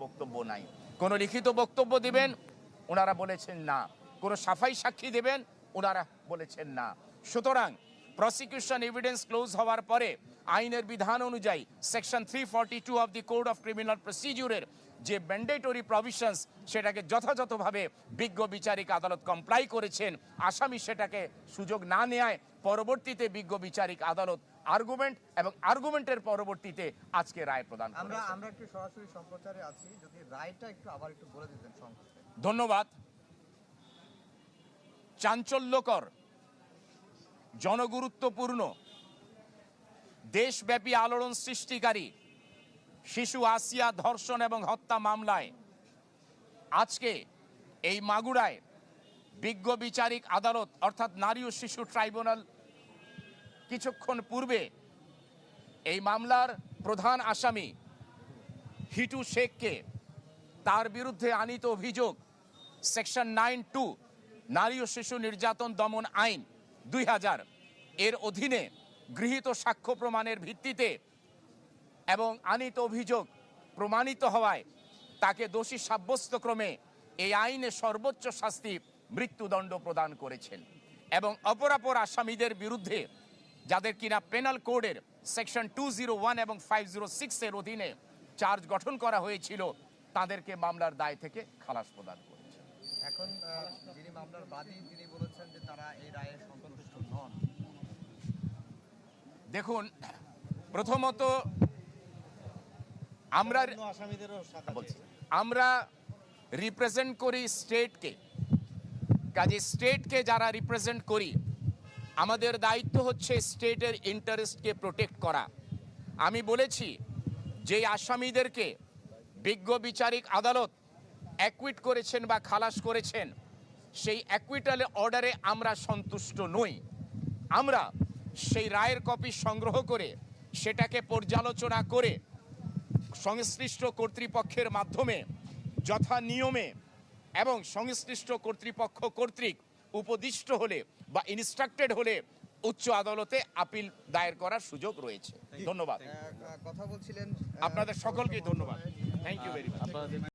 বক্তব্য নাই। কোনো লিখিত বক্তব্য দিবেন ওনারা বলেছেন না, কোনো সাফাই সাক্ষী দেবেন ওনারা বলেছেন না। সুতরাং প্রসিকিউশন এভিডেন্স ক্লোজ হওয়ার পরে আইনের বিধান অনুযায়ী section 342 of the code of criminal প্রসিডিউরের যে ম্যান্ডেটরি প্রভিশনস সেটাকে যথাযথভাবে বিজ্ঞ বিচারিক আদালত কমপ্লাই করেছেন। আসামি সেটাকে সুযোগ না নেয় পরবর্তীতে বিজ্ঞ বিচারিক আদালত আর্গুমেন্ট এবং আর্গুমেন্টের পরবর্তীতে আজকে রায় প্রদান করেছেন। আমরা একটু সরাসরি সম্প্রচারে আছি, যদি রায়টা আবার একটু বলে দিতেন সংক্ষেপে। ধন্যবাদ। চাঞ্চল্যকর, জনগুরুত্বপূর্ণ, দেশব্যাপী আলোড়ন সৃষ্টিকারী শিশু আসিয়া ধর্ষণ এবং হত্যা মামলায় আজকে এই মাগুরায় বিজ্ঞ বিচারিক আদালত অর্থাৎ নারী ও শিশু ট্রাইব্যুনাল কিছুক্ষণ পূর্বে এই মামলার প্রধান আসামি হিটু শেখকে তার বিরুদ্ধে আনীত অভিযোগ সেকশন 9(2) নারী ও শিশু নির্যাতন দমন আইন 2000 এর অধীনে গৃহীত সাক্ষ্য প্রমাণের ভিত্তিতে এবং আনীত অভিযোগ প্রমাণিত হওয়ায় তাকে দোষী সাব্যস্তক্রমে এই আইনে সর্বোচ্চ শাস্তি মৃত্যুদণ্ড প্রদান করেছেন। এবং অপরাপর আসামিদের বিরুদ্ধে যাদের কিনা পেনাল কোডের সেকশন 201 এবং 506 এর অধীনে চার্জ গঠন করা হয়েছিল তাদেরকে মামলার দায় থেকে খালাস প্রদান করেছে। এখন যিনি মামলার বাদী তিনি বলেছেন যে তারা এই রায়ে সন্তুষ্ট নন। দেখুন, প্রথমত আমরা রিপ্রেজেন্ট করি স্টেটকে, কাজে স্টেটকে যারা রিপ্রেজেন্ট করি আমাদের দায়িত্ব হচ্ছে স্টেটের ইন্টারেস্টকে প্রোটেক্ট করা। আমি বলেছি যে আসামিদেরকে বিজ্ঞ বিচারিক আদালত অ্যাকুইট করেছেন বা খালাস করেছেন সেই অ্যাকুইটাল অর্ডারে আমরা সন্তুষ্ট নই। আমরা সেই রায়ের কপি সংগ্রহ করে সেটাকে পর্যালোচনা করে সংশ্লিষ্ট কর্তৃপক্ষের মাধ্যমে যথা নিয়মে এবং সংশ্লিষ্ট কর্তৃপক্ষ কর্তৃক উপদিষ্ট হলে বা ইনস্ট্রাক্টেড হলে উচ্চ আদালতে আপিল দায়ের করার সুযোগ রয়েছে। ধন্যবাদ। কথা বলছিলেন আপনাদের সকলকে ধন্যবাদ। Thank you very much.